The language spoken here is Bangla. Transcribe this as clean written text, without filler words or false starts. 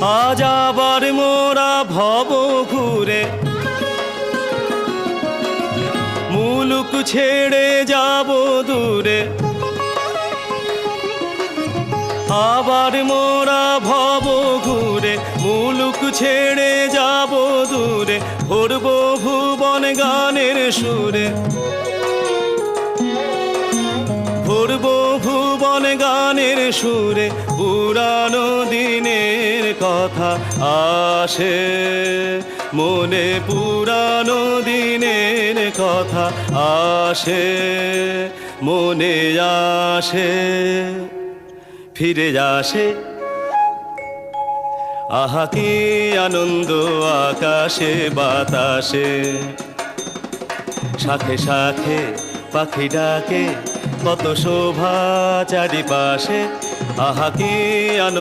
আজ আবার মোরা ভব ঘুরে মুলুক ছেড়ে যাব দূরে। আবার মোরা ভব ঘুরে মুলুক ছেড়ে যাব দূরে, ভরব ভুবন গানের সুরে, ভরব ভুবন গানের সুরে। পুরানো দিনের কথা আসে মনে, পুরানো দিনের কথা আসে মনে, আসে ফিরে আসে। আহা কি আনন্দ আকাশে বাতাসে, শাখে শাখে পাখি ডাকে, কত শোভা চারিপাশে। আহা কি আনন্দ।